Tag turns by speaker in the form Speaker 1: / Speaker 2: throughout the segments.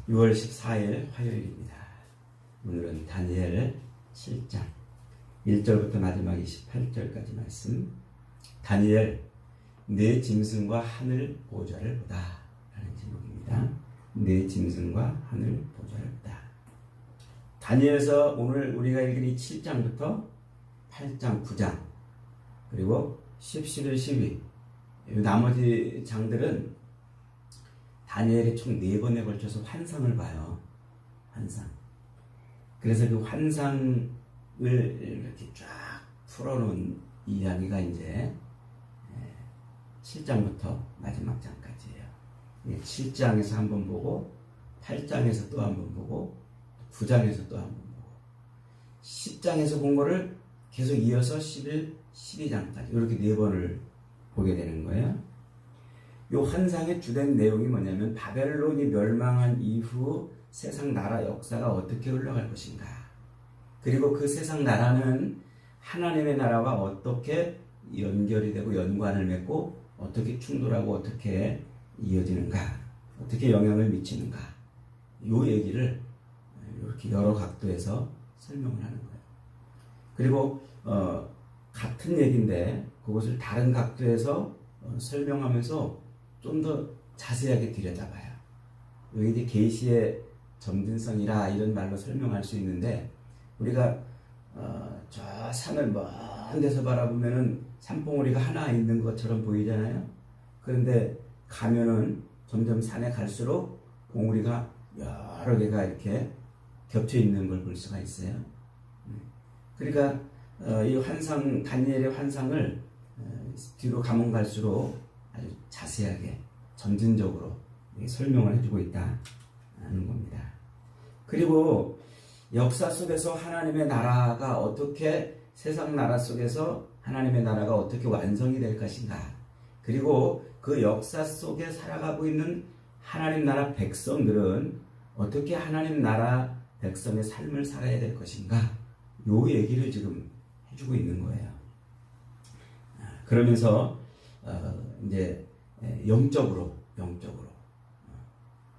Speaker 1: 6월 14일 화요일입니다. 오늘은 다니엘 7장 1절부터 마지막 28절까지 말씀. 다니엘, 내 짐승과 하늘 보좌를 보다 라는 제목입니다. 내 짐승과 하늘 보좌를 보다. 다니엘서 오늘 우리가 읽은 이 7장부터 8장, 9장 그리고 10, 11, 12 나머지 장들은 다니엘이 총 4번에 걸쳐서 환상을 봐요. 환상. 그래서 그 환상을 이렇게 쫙 풀어놓은 이야기가 이제 7장부터 마지막 장까지예요. 7장에서 한번 보고 8장에서 또 한번 보고 9장에서 또 한번 보고 10장에서 본 거를 계속 이어서 11, 12장까지 이렇게 4번을 보게 되는 거예요. 이 환상의 주된 내용이 뭐냐면 바벨론이 멸망한 이후 세상 나라 역사가 어떻게 흘러갈 것인가, 그리고 그 세상 나라는 하나님의 나라와 어떻게 연결이 되고 연관을 맺고 어떻게 충돌하고 어떻게 이어지는가, 어떻게 영향을 미치는가, 이 얘기를 이렇게 여러 각도에서 설명을 하는 거예요. 그리고 같은 얘기인데 그것을 다른 각도에서 설명하면서 좀 더 자세하게 들여다봐요. 여기 이제 계시의 점진성이라 이런 말로 설명할 수 있는데, 우리가 저 산을 먼 데서 바라보면은 산봉우리가 하나 있는 것처럼 보이잖아요. 그런데 가면은 점점 산에 갈수록 봉우리가 여러 개가 이렇게 겹쳐 있는 걸 볼 수가 있어요. 그러니까 이 환상, 다니엘의 환상을 뒤로 가면 갈수록 아주 자세하게 점진적으로 설명을 해주고 있다는 겁니다. 그리고 역사 속에서 하나님의 나라가 어떻게, 세상 나라 속에서 하나님의 나라가 어떻게 완성이 될 것인가, 그리고 그 역사 속에 살아가고 있는 하나님 나라 백성들은 어떻게 하나님 나라 백성의 삶을 살아야 될 것인가, 요 얘기를 지금 해주고 있는 거예요. 그러면서 이제 영적으로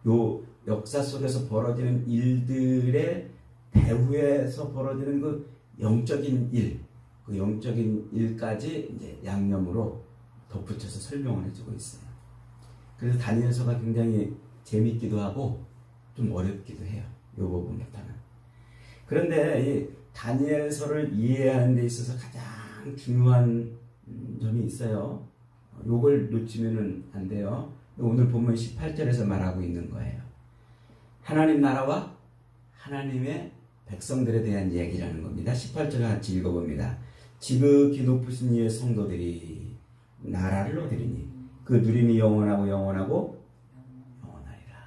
Speaker 1: 요 역사 속에서 벌어지는 일들의 배후에서 벌어지는 그 영적인 일, 그 영적인 일까지 이제 양념으로 덧붙여서 설명을 해주고 있어요. 그래서 다니엘서가 굉장히 재밌기도 하고 좀 어렵기도 해요. 요 부분부터는. 그런데 이 다니엘서를 이해하는 데 있어서 가장 중요한 점이 있어요. 요걸 놓치면은 안 돼요. 오늘 본문 18절에서 말하고 있는 거예요. 하나님 나라와 하나님의 백성들에 대한 얘기라는 겁니다. 18절 같이 읽어봅니다. 지극히 높으신 이의 성도들이 나라를 얻으리니 그 누림이 영원하고 영원하고 영원하리라.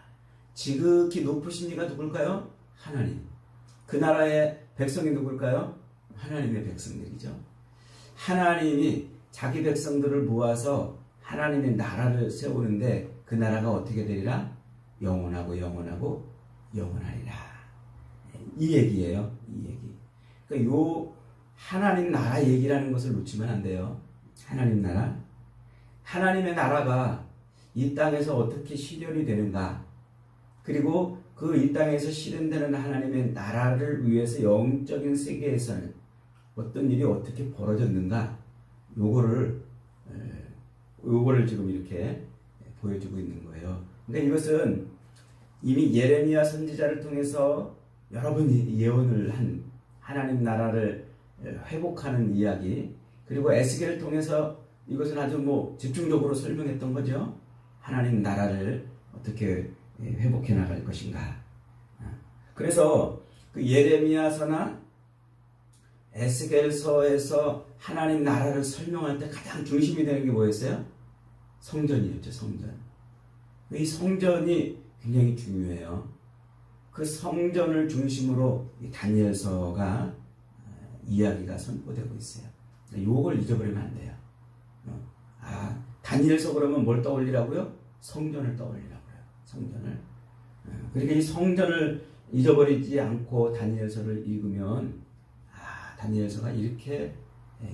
Speaker 1: 지극히 높으신 이가 누굴까요? 하나님. 그 나라의 백성이 누굴까요? 하나님의 백성들이죠. 하나님이 자기 백성들을 모아서 하나님의 나라를 세우는데 그 나라가 어떻게 되리라? 영원하고 영원하고 영원하리라. 이 얘기예요. 이 얘기. 그러니까 요 하나님 나라 얘기라는 것을 놓치면 안 돼요. 하나님 나라. 하나님의 나라가 이 땅에서 어떻게 실현이 되는가, 그리고 그 이 땅에서 실현되는 하나님의 나라를 위해서 영적인 세계에서는 어떤 일이 어떻게 벌어졌는가, 요거를 지금 이렇게 보여주고 있는 거예요. 근데 이것은 이미 예레미야 선지자를 통해서 여러 번 예언을 한 하나님 나라를 회복하는 이야기, 그리고 에스겔을 통해서 이것은 아주 집중적으로 설명했던 거죠. 하나님 나라를 어떻게 회복해 나갈 것인가. 그래서 그 예레미야서나 에스겔서에서 하나님 나라를 설명할 때 가장 중심이 되는 게 뭐였어요? 성전이었죠. 성전. 이 성전이 굉장히 중요해요. 그 성전을 중심으로 이 다니엘서가 이야기가 선포되고 있어요. 요걸 잊어버리면 안 돼요. 다니엘서 그러면 뭘 떠올리라고요? 성전을 떠올리라고요. 성전을. 그러니까 이 성전을 잊어버리지 않고 다니엘서를 읽으면 다니엘서가 이렇게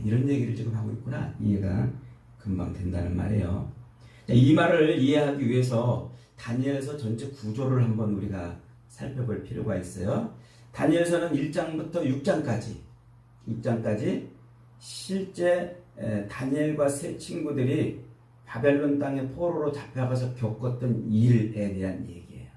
Speaker 1: 이런 얘기를 지금 하고 있구나, 이해가 금방 된다는 말이에요. 이 말을 이해하기 위해서 다니엘서 전체 구조를 한번 우리가 살펴볼 필요가 있어요. 다니엘서는 1장부터 6장까지 실제 다니엘과 세 친구들이 바벨론 땅에 포로로 잡혀가서 겪었던 일에 대한 얘기예요.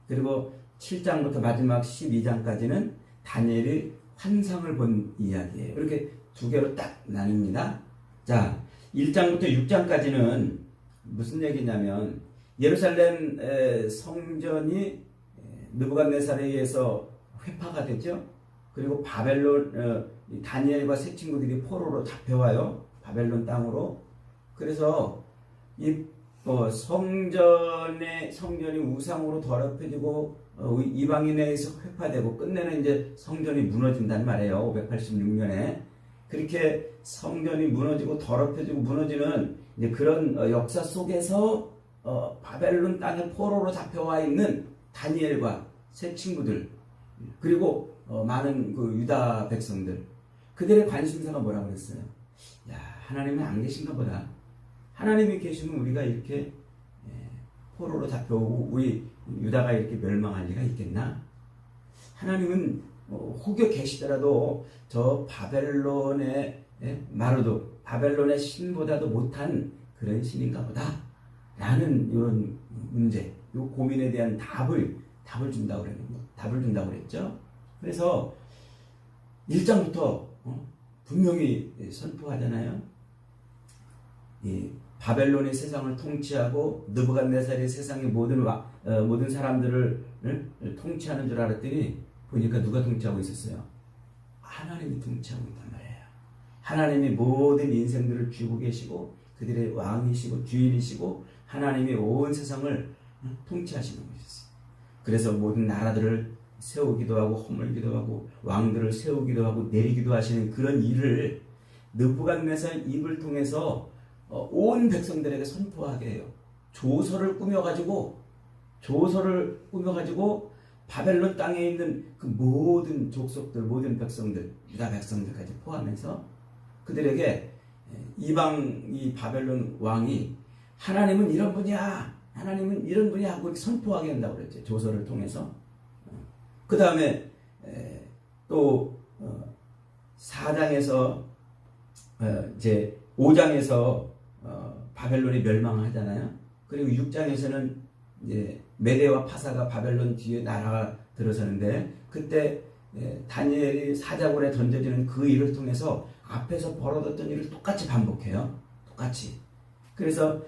Speaker 1: 그리고 7장부터 마지막 12장까지는 다니엘이 환상을 본 이야기예요. 이렇게 두 개로 딱 나뉩니다. 자, 1장부터 6장까지는 무슨 얘기냐면 예루살렘 성전이 느부갓네살에 의해서 회파가 되죠. 그리고 바벨론 다니엘과 세 친구들이 포로로 잡혀와요. 바벨론 땅으로. 그래서 이 성전이 우상으로 더럽혀지고 이방인에 의해서 회파되고 끝내는 이제 성전이 무너진단 말이에요. 586년에 그렇게 성전이 무너지고 더럽혀지고 무너지는 이제 그런 역사 속에서 바벨론 땅에 포로로 잡혀와 있는 다니엘과 세 친구들 그리고 많은 그 유다 백성들 그들의 관심사가 뭐라고 그랬어요? 야, 하나님은 안 계신가 보다. 하나님이 계시면 우리가 이렇게 포로로 잡혀오고 우리 유다가 이렇게 멸망할 리가 있겠나? 하나님은 혹여 계시더라도 저 바벨론의 마르도 바벨론의 신보다도 못한 그런 신인가 보다 라는 이런 문제, 이 고민에 대한 답을 준다고 그랬죠. 그래서 1장부터 분명히 선포하잖아요. 이 바벨론이 세상을 통치하고 느부갓네살이 세상의 모든 사람들을 통치하는 줄 알았더니 보니까 누가 통치하고 있었어요? 하나님이 통치하고 있단 말이에요. 하나님이 모든 인생들을 쥐고 계시고 그들의 왕이시고 주인이시고 하나님이 온 세상을 통치하시는 것이었어요. 그래서 모든 나라들을 세우기도 하고 허물기도 하고 왕들을 세우기도 하고 내리기도 하시는 그런 일을 느부갓네살 입을 통해서 온 백성들에게 선포하게 해요. 조서를 꾸며가지고 바벨론 땅에 있는 그 모든 족속들, 모든 백성들, 유다 백성들까지 포함해서 그들에게 이방 이 바벨론 왕이 하나님은 이런 분이야, 하나님은 이런 분이야 하고 선포하게 한다고 그랬죠. 조서를 통해서. 그 다음에 또 4장에서 이제 5장에서 바벨론이 멸망하잖아요. 그리고 6장에서는 이제 메대와 파사가 바벨론 뒤에 나라가 들어서는데 그때 다니엘이 사자굴에 던져지는 그 일을 통해서 앞에서 벌어졌던 일을 똑같이 반복해요. 똑같이. 그래서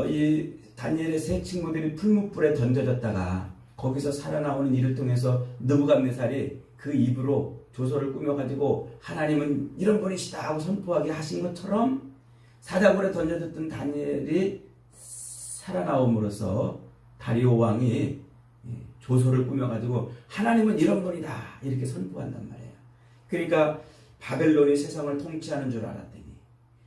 Speaker 1: 이 다니엘의 세 친구들이 풀무불에 던져졌다가 거기서 살아나오는 일을 통해서 느부갓네살이 그 입으로 조서를 꾸며가지고 하나님은 이런 분이시다 하고 선포하게 하신 것처럼 사자굴에 던져졌던 다니엘이 살아나옴으로써 다리오 왕이 조서를 꾸며가지고 하나님은 이런 분이다 이렇게 선포한단 말이에요. 그러니까 바벨론이 세상을 통치하는 줄 알았더니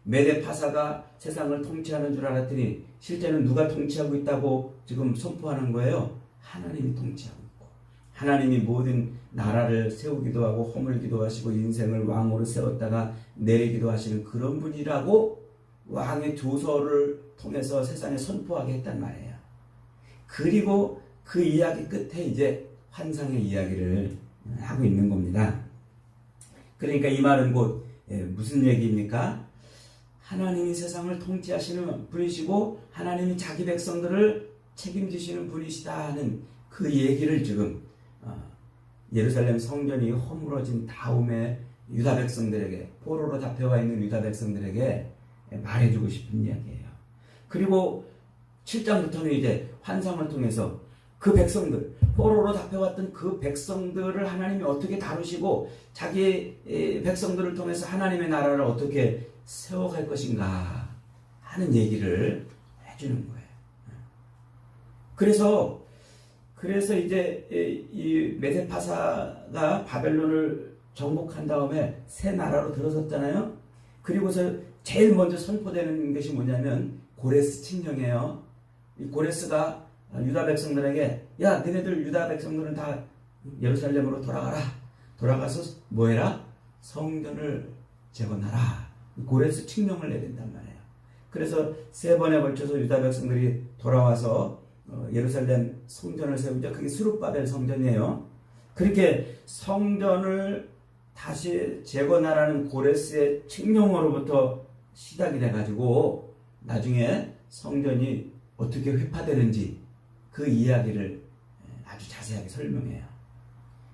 Speaker 1: 메데파사가 세상을 통치하는 줄 알았더니 실제는 누가 통치하고 있다고 지금 선포하는 거예요? 하나님이 통치하고 있고 하나님이 모든 나라를 세우기도 하고 허물기도 하시고 인생을 왕으로 세웠다가 내리기도 하시는 그런 분이라고 왕의 조서를 통해서 세상에 선포하게 했단 말이에요. 그리고 그 이야기 끝에 이제 환상의 이야기를 하고 있는 겁니다. 그러니까 이 말은 곧 무슨 얘기입니까? 하나님이 세상을 통치하시는 분이시고 하나님이 자기 백성들을 책임지시는 분이시다 하는 그 얘기를 지금 예루살렘 성전이 허물어진 다음에 유다 백성들에게 포로로 잡혀와 있는 유다 백성들에게 말해주고 싶은 이야기예요. 그리고 7장부터는 이제 환상을 통해서 그 백성들, 포로로 잡혀왔던 그 백성들을 하나님이 어떻게 다루시고 자기 백성들을 통해서 하나님의 나라를 어떻게 세워갈 것인가 하는 얘기를 해주는 거예요. 그래서 이제 이 메데파사가 바벨론을 정복한 다음에 새 나라로 들어섰잖아요. 그리고서 제일 먼저 선포되는 것이 뭐냐면 고레스 칙령이에요. 이 고레스가 유다 백성들에게 야 너네들 유다 백성들은 다 예루살렘으로 돌아가라. 돌아가서 뭐해라? 성전을 재건하라. 고레스 칙령을 내린단 말이에요. 그래서 세 번에 걸쳐서 유다 백성들이 돌아와서 예루살렘 성전을 세우죠. 그게 스룹바벨 성전이에요. 그렇게 성전을 다시 재건하라는 고레스의 칙령으로부터 시작이 돼가지고 나중에 성전이 어떻게 회파되는지 그 이야기를 아주 자세하게 설명해요.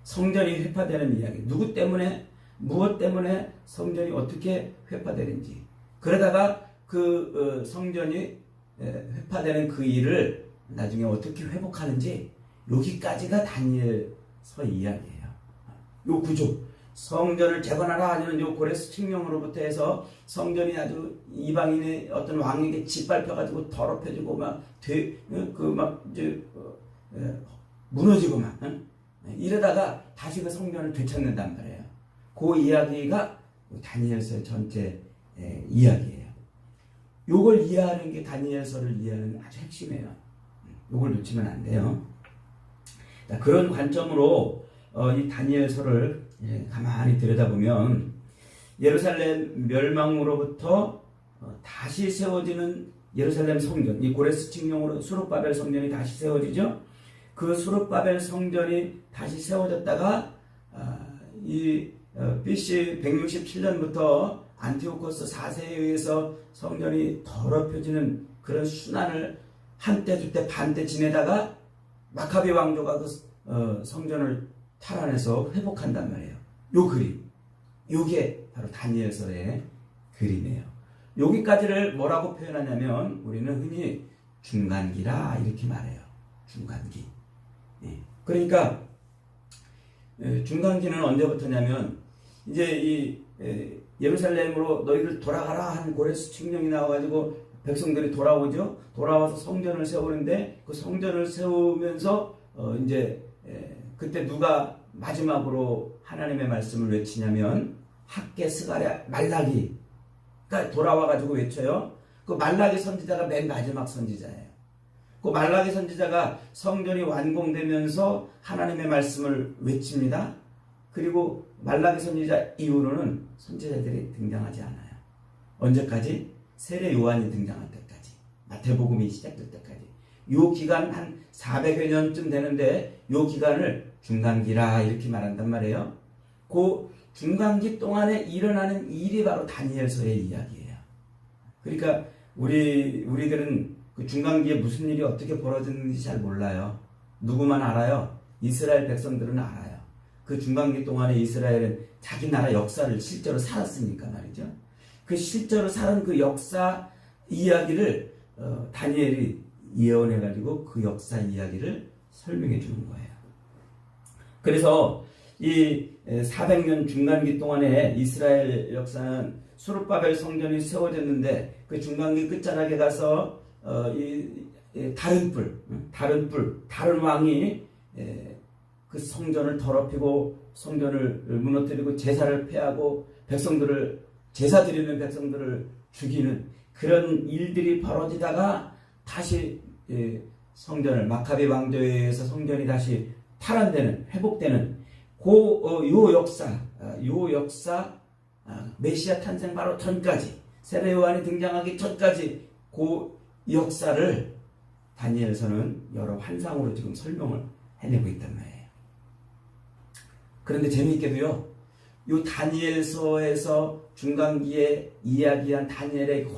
Speaker 1: 성전이 회파되는 이야기, 누구 때문에, 무엇 때문에 성전이 어떻게 회파되는지, 그러다가 그 성전이 회파되는 그 일을 나중에 어떻게 회복하는지, 여기까지가 다니엘서 이야기예요. 요 구조, 성전을 재건하라 하는 요 고레스 칙령으로부터 해서 성전이 아주 이방인의 어떤 왕에게 짓밟혀가지고 더럽혀지고 무너지고 이러다가 다시 그 성전을 되찾는단 말이에요. 그 이야기가 다니엘서의 전체 이야기예요. 요걸 이해하는 게 다니엘서를 이해하는 아주 핵심이에요. 요걸 놓치면 안 돼요. 그런 관점으로 이 다니엘서를 가만히 들여다보면 예루살렘 멸망으로부터 다시 세워지는 예루살렘 성전, 이 고레스 칙령으로 수룹바벨 성전이 다시 세워지죠. 그 수룹바벨 성전이 다시 세워졌다가 이 BC 167년부터 안티오코스 4세에 의해서 성전이 더럽혀지는 그런 순환을 한때 주때 반때 지내다가 마카비 왕조가 그 성전을 탈환해서 회복한단 말이에요. 요 그림, 요게 바로 다니엘서의 그림이에요. 여기까지를 뭐라고 표현하냐면 우리는 흔히 중간기라 이렇게 말해요. 중간기. 그러니까 중간기는 언제부터냐면 이제 이 예루살렘으로 너희들 돌아가라 하는 고레스 칙령이 나와가지고 백성들이 돌아오죠. 돌아와서 성전을 세우는데 그 성전을 세우면서 이제 그때 누가 마지막으로 하나님의 말씀을 외치냐면 학개, 스가랴, 말라기가 돌아와가지고 외쳐요. 그 말라기 선지자가 맨 마지막 선지자예요. 그 말라기 선지자가 성전이 완공되면서 하나님의 말씀을 외칩니다. 그리고 말라기 선지자 이후로는 선지자들이 등장하지 않아요. 언제까지? 세례 요한이 등장할 때까지, 마태복음이 시작될 때까지. 요 기간 한 400여 년쯤 되는데 요 기간을 중간기라 이렇게 말한단 말이에요. 그 중간기 동안에 일어나는 일이 바로 다니엘서의 이야기예요. 그러니까 우리들은 그 중간기에 무슨 일이 어떻게 벌어졌는지 잘 몰라요. 누구만 알아요? 이스라엘 백성들은 알아요. 그 중간기 동안에 이스라엘은 자기 나라 역사를 실제로 살았으니까 말이죠. 그 실제로 살은 그 역사 이야기를 다니엘이 예언해가지고 그 역사 이야기를 설명해 주는 거예요. 그래서 이 400년 중간기 동안에 이스라엘 역사는 수룹바벨 성전이 세워졌는데 그 중간기 끝자락에 가서 다른 왕이 그 성전을 더럽히고 성전을 무너뜨리고 제사를 폐하고 백성들을 제사 드리는 백성들을 죽이는 그런 일들이 벌어지다가 다시 성전을 마카비 왕조에 의해서 성전이 다시 탈환되는 회복되는 요 역사 메시아 탄생 바로 전까지 세례 요한이 등장하기 전까지 그 역사를 다니엘서는 여러 환상으로 지금 설명을 해내고 있단 말이에요. 그런데 재미있게도요, 요 다니엘서에서 중간기에 이야기한 다니엘의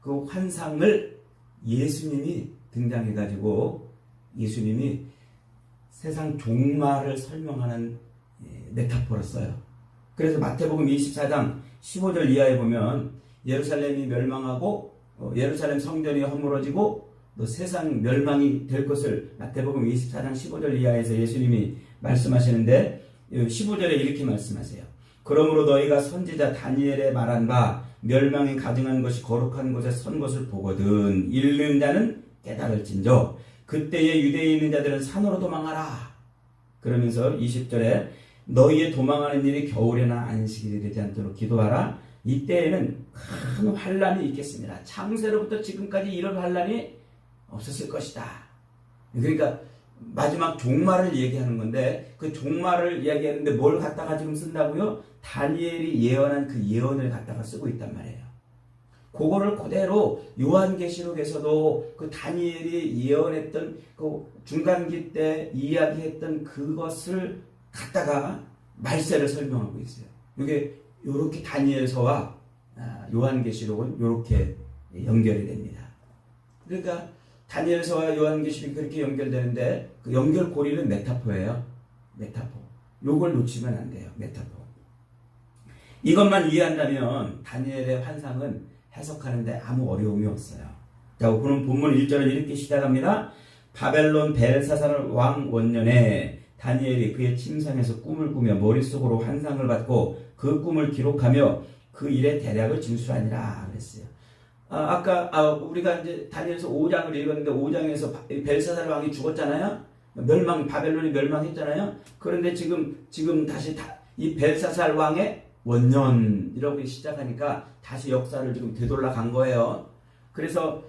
Speaker 1: 그 환상을 예수님이 등장해가지고 예수님이 세상 종말을 설명하는 메타포를 써요. 그래서 마태복음 24장 15절 이하에 보면 예루살렘이 멸망하고 예루살렘 성전이 허물어지고 또 세상 멸망이 될 것을 마태복음 24장 15절 이하에서 예수님이 말씀하시는데 15절에 이렇게 말씀하세요. 그러므로 너희가 선지자 다니엘의 말한 바 멸망이 가증한 것이 거룩한 곳에 선 것을 보거든 읽는 자는 깨달을진저 그때에 유대에 있는 자들은 산으로 도망하라. 그러면서 20절에 너희의 도망하는 일이 겨울에나 안식일이 되지 않도록 기도하라. 이때에는 큰 환란이 있겠습니다. 창세로부터 지금까지 이런 환란이 없었을 것이다. 그러니까 마지막 종말을 얘기하는 건데 그 종말을 이야기하는데 뭘 갖다가 지금 쓴다고요? 다니엘이 예언한 그 예언을 갖다가 쓰고 있단 말이에요. 그거를 그대로 요한계시록에서도 그 다니엘이 예언했던 그 중간기 때 이야기했던 그것을 갖다가 말세를 설명하고 있어요. 이게 이렇게 다니엘서와 요한계시록은 이렇게 연결이 됩니다. 그러니까 다니엘서와 요한계시록이 그렇게 연결되는데 그 연결고리는 메타포예요. 메타포. 요걸 놓치면 안 돼요. 메타포. 이것만 이해한다면 다니엘의 환상은 해석하는데 아무 어려움이 없어요. 자, 그럼 본문 1절을 이렇게 시작합니다. 바벨론 벨사살 왕 원년에 다니엘이 그의 침상에서 꿈을 꾸며 머릿속으로 환상을 받고 그 꿈을 기록하며 그 일의 대략을 진술하니라 그랬어요. 아까 우리가 이제 다니엘서 5장을 읽었는데 5장에서 벨사살 왕이 죽었잖아요. 바벨론이 멸망했잖아요. 그런데 지금 다시 이 벨사살 왕의 원년이라고 시작하니까 다시 역사를 지금 되돌아 간 거예요. 그래서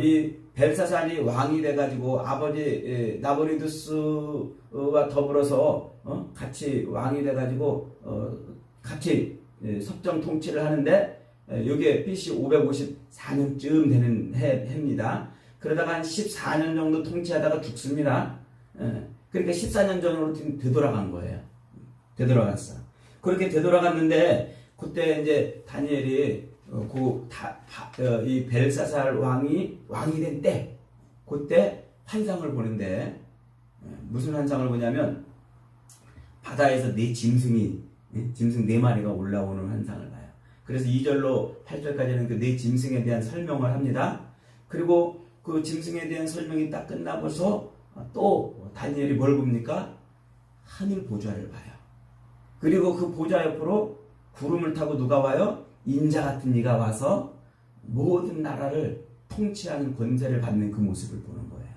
Speaker 1: 이 벨사살이 왕이 돼가지고 아버지 나보리두스와 더불어서 같이 왕이 돼가지고 같이 섭정 통치를 하는데 이게 BC 554년쯤 되는 해입니다. 그러다가 한 14년 정도 통치하다가 죽습니다. 그러니까 14년 전으로 지금 되돌아간 거예요. 되돌아갔어. 그렇게 되돌아갔는데 그때 이제 다니엘이 이 벨사살 왕이 된 때 그때 환상을 보는데 무슨 환상을 보냐면 바다에서 짐승 4마리가 올라오는 환상을 봐요. 그래서 2절로 8절까지는 그 짐승에 대한 설명을 합니다. 그리고 그 짐승에 대한 설명이 딱 끝나고서 또 다니엘이 뭘 봅니까? 하늘 보좌를 봐요. 그리고 그 보좌 옆으로 구름을 타고 누가 와요? 인자 같은 이가 와서 모든 나라를 통치하는 권세를 받는 그 모습을 보는 거예요.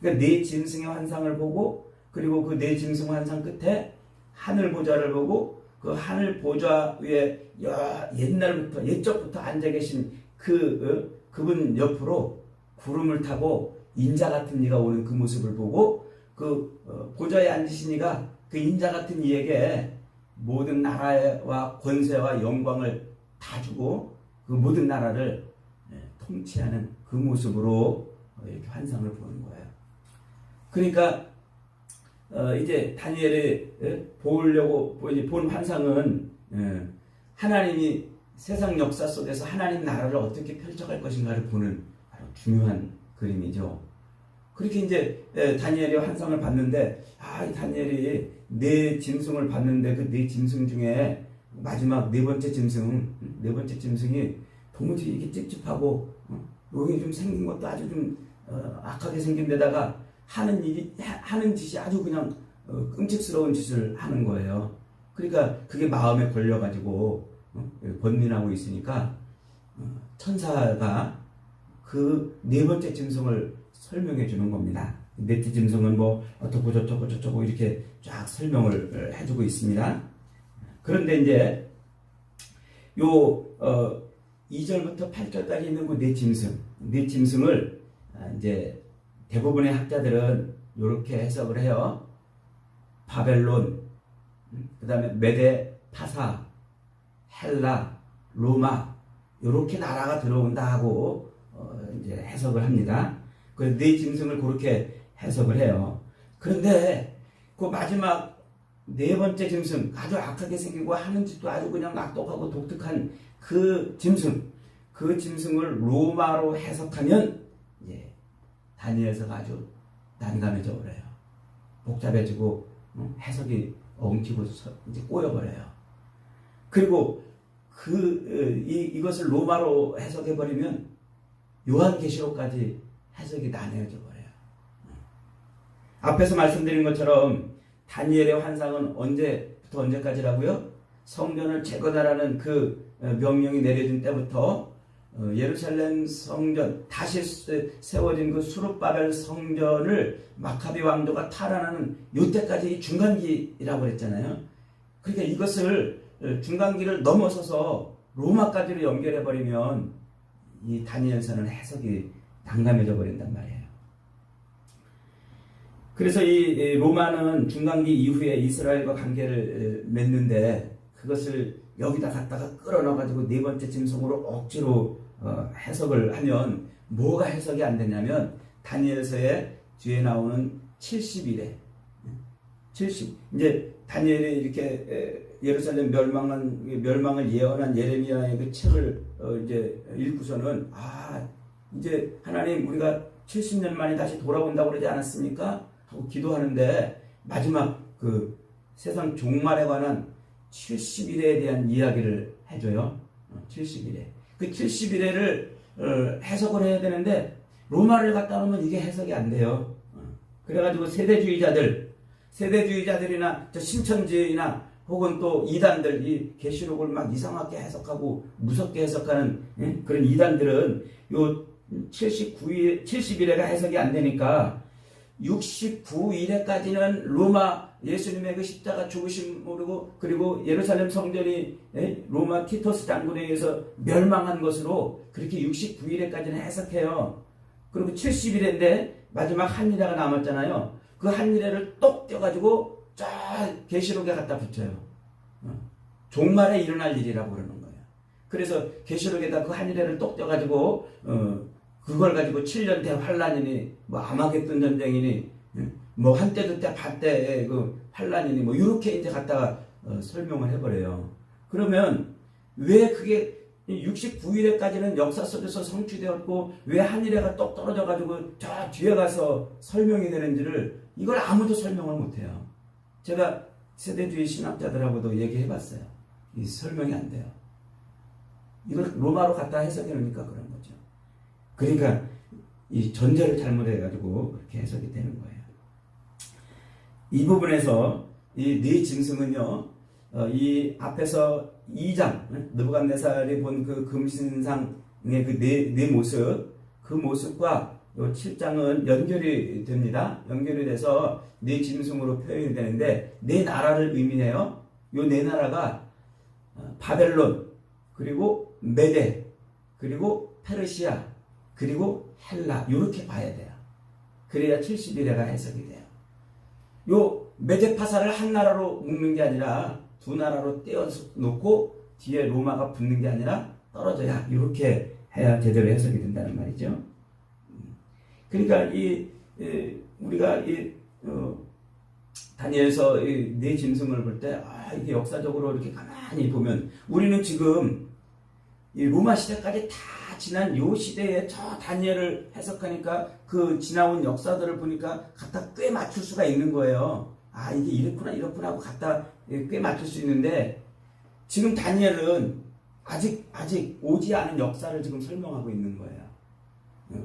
Speaker 1: 그러니까 짐승의 환상을 보고 그리고 그 짐승 환상 끝에 하늘 보좌를 보고 그 하늘 보좌 위에 옛적부터 앉아 계신 그분 옆으로 구름을 타고 인자 같은 이가 오는 그 모습을 보고 그 보좌에 앉으신 이가 그 인자 같은 이에게 모든 나라와 권세와 영광을 다 주고 그 모든 나라를 통치하는 그 모습으로 이렇게 환상을 보는 거예요. 그러니까 이제 다니엘이 보려고 본 환상은 하나님이 세상 역사 속에서 하나님 나라를 어떻게 펼쳐갈 것인가를 보는 중요한 그림이죠. 그렇게 이제 다니엘이 환상을 봤는데 다니엘이 4짐승을 봤는데 그 4짐승 중에 마지막 네 번째 짐승이 도무지 이게 찝찝하고 여기 좀 생긴 것도 아주 좀 악하게 생긴 데다가 하는 짓이 아주 그냥 끔찍스러운 짓을 하는 거예요. 그러니까 그게 마음에 걸려가지고 번민하고 있으니까 천사가 그 4번째 짐승을 설명해 주는 겁니다. 넷째 짐승은 뭐 어떻고 저쩌고 이렇게 쫙 설명을 해주고 있습니다. 그런데 이제 요 2절부터 8절까지 있는 그 네 짐승을 이제 대부분의 학자들은 이렇게 해석을 해요. 바벨론, 그 다음에 메데, 파사, 헬라, 로마 이렇게 나라가 들어온다 하고 이제 해석을 합니다. 그래서 네 짐승을 그렇게 해석을 해요. 그런데 그 마지막 4번째 짐승, 아주 악하게 생기고 하는 짓도 아주 그냥 악독하고 독특한 그 짐승을 로마로 해석하면 다니엘서가 아주 난감해져 버려요. 복잡해지고 해석이 엉키고 이제 꼬여버려요. 그리고 이것을 로마로 해석해버리면 요한계시록까지 해석이 나뉘어져 버려요. 앞에서 말씀드린 것처럼 다니엘의 환상은 언제부터 언제까지라고요? 성전을 재건하라는 그 명령이 내려진 때부터 예루살렘 성전 다시 세워진 그 수룹바벨 성전을 마카비 왕조가 탈환하는 이때까지 이 중간기라고 그랬잖아요. 그러니까 이것을 중간기를 넘어서서 로마까지로 연결해 버리면 이 다니엘서는 해석이 난감해져 버린단 말이에요. 그래서 이 로마는 중간기 이후에 이스라엘과 관계를 맺는데 그것을 여기다 갖다가 끌어넣어가지고 4번째 짐승으로 억지로 해석을 하면 뭐가 해석이 안 되냐면 다니엘서의 뒤에 나오는 70일에 70 이제 다니엘이 이렇게 예루살렘 멸망을 예언한 예레미야의 그 책을 이제 읽고서는 이제 하나님 우리가 70년 만에 다시 돌아온다고 그러지 않았습니까? 하고 기도하는데 마지막 그 세상 종말에 관한 70일에 대한 이야기를 해줘요. 70일에. 그 70일에를 해석을 해야 되는데 로마를 갖다 놓으면 이게 해석이 안 돼요. 그래가지고 세대주의자들이나 저 신천지나 혹은 또 이단들 이 계시록을 막 이상하게 해석하고 무섭게 해석하는 그런 이단들은 요 70일에가 해석이 안 되니까 69일에까지는 로마 예수님의 그 십자가 죽으심 모르고 그리고 예루살렘 성전이 로마 티토스 장군에 의해서 멸망한 것으로 그렇게 69일에까지는 해석해요. 그리고 70일인데 마지막 한일회가 남았잖아요. 그 한일회를 똑 떼가지고 쫙 계시록에 갖다 붙여요. 종말에 일어날 일이라고 그러는 거예요. 그래서 계시록에다 그 한일회를 똑 떼가지고 그걸 가지고 7년 대환란이니 뭐 아마겟돈 전쟁이니 뭐 한때 그때 밭때 그 환란이니 뭐 이렇게 이제 갖다가 설명을 해버려요. 그러면 왜 그게 69일에까지는 역사 속에서 성취되었고 왜 한일회가 똑 떨어져가지고 저 뒤에 가서 설명이 되는지를 이걸 아무도 설명을 못해요. 제가 세대주의 신학자들하고도 얘기해봤어요. 이 설명이 안 돼요. 이걸 로마로 갖다 해석해 놓으니까 그런 거죠. 그러니까 이 전제를 잘못해가지고 그렇게 해석이 되는 거예요. 이 부분에서 이 네 짐승은요, 이 앞에서 2장 느부갓네살이 본 그 금신상의 그 네 모습, 그 모습과 요 7장은 연결이 됩니다. 연결이 돼서 네 짐승으로 표현이 되는데 네 나라를 의미해요. 요 네 나라가 바벨론, 그리고 메데, 그리고 페르시아, 그리고 헬라 이렇게 봐야 돼요. 그래야 70일에가 해석이 돼요. 요 메데파사를 한 나라로 묶는 게 아니라 두 나라로 떼어서 놓고 뒤에 로마가 붙는 게 아니라 떨어져야 이렇게 해야 제대로 해석이 된다는 말이죠. 그러니까 우리가 다니엘서 네 짐승을 볼 때 이게 역사적으로 이렇게 가만히 보면 우리는 지금 이 로마 시대까지 다 지난 요 시대에 저 다니엘을 해석하니까 그 지나온 역사들을 보니까 갖다 꽤 맞출 수가 있는 거예요. 이게 이렇구나 하고 갖다 꽤 맞출 수 있는데 지금 다니엘은 아직 오지 않은 역사를 지금 설명하고 있는 거예요.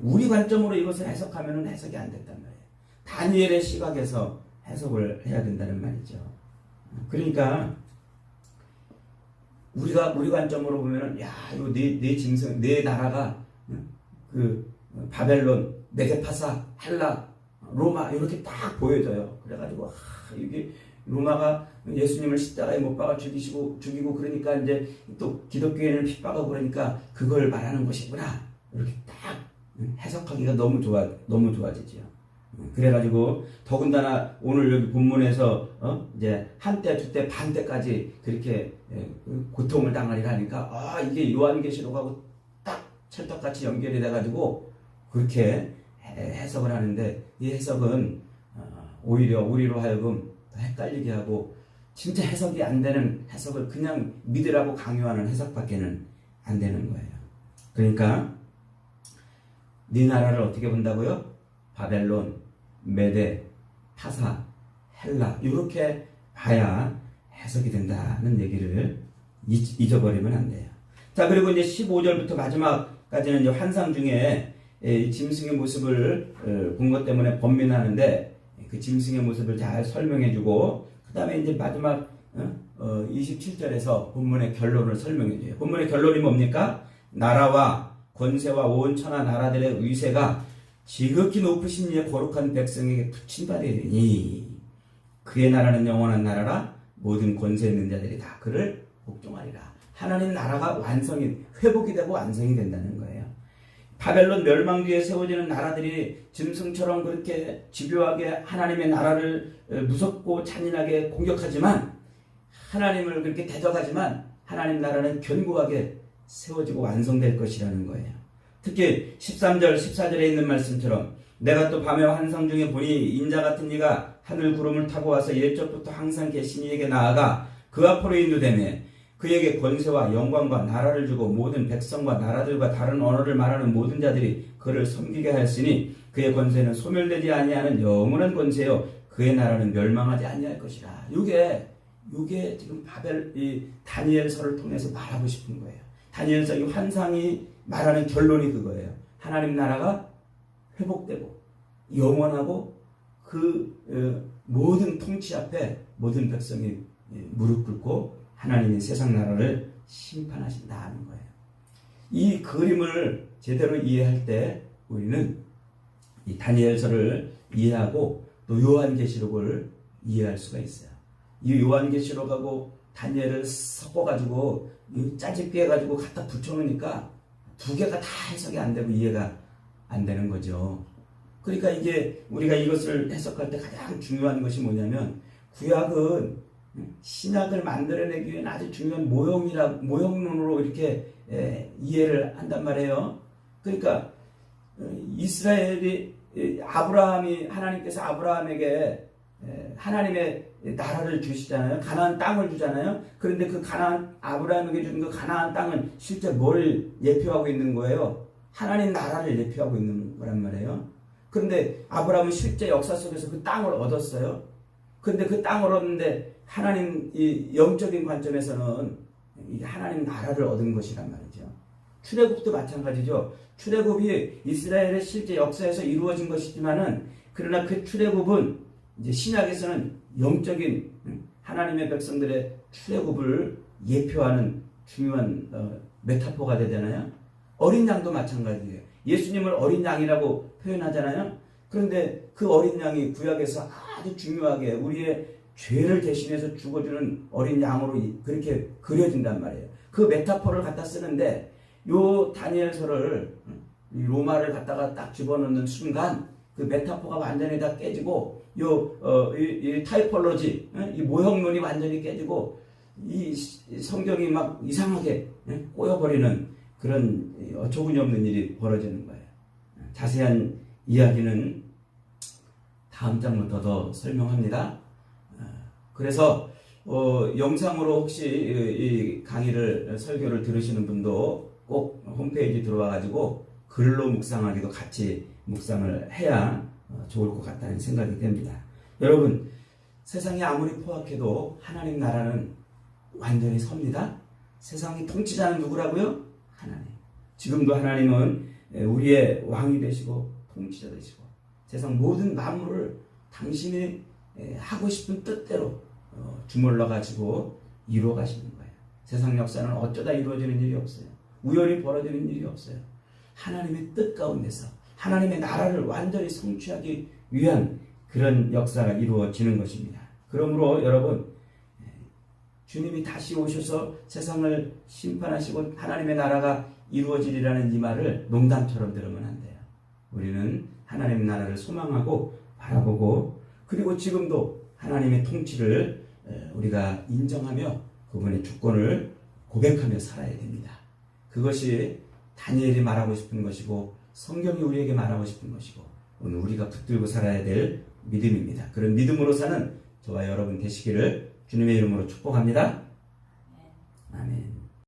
Speaker 1: 우리 관점으로 이것을 해석하면 해석이 안 됐단 말이에요. 다니엘의 시각에서 해석을 해야 된다는 말이죠. 그러니까 우리 관점으로 보면은 이거 네 짐승, 네 나라가 그 바벨론, 메데파사, 헬라, 로마 이렇게 딱 보여져요. 그래가지고 이게 로마가 예수님을 십자가에 못 박아 죽이고 그러니까 이제 또 기독교인을 핍박하고 그러니까 그걸 말하는 것이구나 이렇게 딱 해석하기가 너무 좋아지죠. 그래가지고 더군다나 오늘 여기 본문에서 이제 한때 두때 반때까지 그렇게 고통을 당하리라 하니까 이게 요한계시록하고 딱 찰떡같이 연결이 돼가지고 그렇게 해석을 하는데 이 해석은 오히려 우리로 하여금 더 헷갈리게 하고 진짜 해석이 안 되는 해석을 그냥 믿으라고 강요하는 해석밖에는 안 되는 거예요. 그러니까 네 나라를 어떻게 본다고요? 바벨론, 메데, 파사, 헬라 이렇게 봐야 해석이 된다는 얘기를 잊어버리면 안 돼요. 자, 그리고 이제 15절부터 마지막까지는 이제 환상 중에 짐승의 모습을 본 것 때문에 번민하는데 그 짐승의 모습을 잘 설명해주고 그 다음에 이제 마지막 27절에서 본문의 결론을 설명해줘요. 본문의 결론이 뭡니까? 나라와 권세와 온 천하 나라들의 위세가 지극히 높으신 이의 거룩한 백성에게 붙임받으리니 그의 나라는 영원한 나라라 모든 권세 있는 자들이 다 그를 복종하리라. 하나님 나라가 완성이 회복이 되고 완성이 된다는 거예요. 바벨론 멸망 뒤에 세워지는 나라들이 짐승처럼 그렇게 집요하게 하나님의 나라를 무섭고 잔인하게 공격하지만 하나님을 그렇게 대적하지만 하나님 나라는 견고하게 세워지고 완성될 것이라는 거예요. 특히 13절, 14절에 있는 말씀처럼 내가 또 밤에 환상 중에 보니 인자 같은 이가 하늘 구름을 타고 와서 옛적부터 항상 계신 이에게 나아가 그 앞으로 인도되매 그에게 권세와 영광과 나라를 주고 모든 백성과 나라들과 다른 언어를 말하는 모든 자들이 그를 섬기게 하였으니 그의 권세는 소멸되지 아니하는 영원한 권세요 그의 나라는 멸망하지 아니할 것이라. 이게 지금 이 다니엘서를 통해서 말하고 싶은 거예요. 다니엘서 이 환상이 말하는 결론이 그거예요. 하나님 나라가 회복되고 영원하고 그 모든 통치 앞에 모든 백성이 무릎 꿇고 하나님이 세상 나라를 심판하신다 하는 거예요. 이 그림을 제대로 이해할 때 우리는 이 다니엘서를 이해하고 또 요한계시록을 이해할 수가 있어요. 이 요한계시록하고 다니엘을 섞어가지고 짜집기 해가지고 갖다 붙여놓으니까 두 개가 다 해석이 안 되고 이해가 안 되는 거죠. 그러니까 이게 우리가 이것을 해석할 때 가장 중요한 것이 뭐냐면 구약은 신약을 만들어내기 위한 아주 중요한 모형론으로 이렇게 이해를 한단 말이에요. 그러니까 이스라엘이 아브라함이 하나님께서 아브라함에게 하나님의 나라를 주시잖아요. 가나안 땅을 주잖아요. 그런데 그 가나안 아브라함에게 준 그 가나안 땅은 실제 뭘 예표하고 있는 거예요? 하나님 나라를 예표하고 있는 거란 말이에요. 그런데 아브라함은 실제 역사 속에서 그 땅을 얻었어요. 그런데 그 땅을 얻는데 하나님 이 영적인 관점에서는 하나님 나라를 얻은 것이란 말이죠. 출애굽도 마찬가지죠. 출애굽이 이스라엘의 실제 역사에서 이루어진 것이지만은 그러나 그 출애굽은 이제 신약에서는 영적인 하나님의 백성들의 출애굽을 예표하는 중요한 메타포가 되잖아요. 어린 양도 마찬가지예요. 예수님을 어린 양이라고 표현하잖아요. 그런데 그 어린 양이 구약에서 아주 중요하게 우리의 죄를 대신해서 죽어주는 어린 양으로 그렇게 그려진단 말이에요. 그 메타포를 갖다 쓰는데 요 다니엘서를 로마를 갖다가 딱 집어넣는 순간 그 메타포가 완전히 다 깨지고 이 타이폴로지 이 모형론이 완전히 깨지고 이 성경이 막 이상하게 꼬여버리는 그런 어처구니없는 일이 벌어지는 거예요. 자세한 이야기는 다음 장부터 더 설명합니다. 그래서 영상으로 혹시 이 강의를 설교를 들으시는 분도 꼭 홈페이지 들어와 가지고 글로 묵상하기도 같이 묵상을 해야 좋을 것 같다는 생각이 됩니다. 여러분, 세상이 아무리 포악해도 하나님 나라는 완전히 섭니다. 세상의 통치자는 누구라고요? 하나님. 지금도 하나님은 우리의 왕이 되시고 통치자 되시고 세상 모든 만물을 당신이 하고 싶은 뜻대로 주물러 가지고 이루어 가시는 거예요. 세상 역사는 어쩌다 이루어지는 일이 없어요. 우연히 벌어지는 일이 없어요. 하나님의 뜻 가운데서 하나님의 나라를 완전히 성취하기 위한 그런 역사가 이루어지는 것입니다. 그러므로 여러분, 주님이 다시 오셔서 세상을 심판하시고 하나님의 나라가 이루어지리라는 이 말을 농담처럼 들으면 안 돼요. 우리는 하나님의 나라를 소망하고 바라보고 그리고 지금도 하나님의 통치를 우리가 인정하며 그분의 주권을 고백하며 살아야 됩니다. 그것이 다니엘이 말하고 싶은 것이고 성경이 우리에게 말하고 싶은 것이고 오늘 우리가 붙들고 살아야 될 믿음입니다. 그런 믿음으로 사는 저와 여러분 되시기를 주님의 이름으로 축복합니다.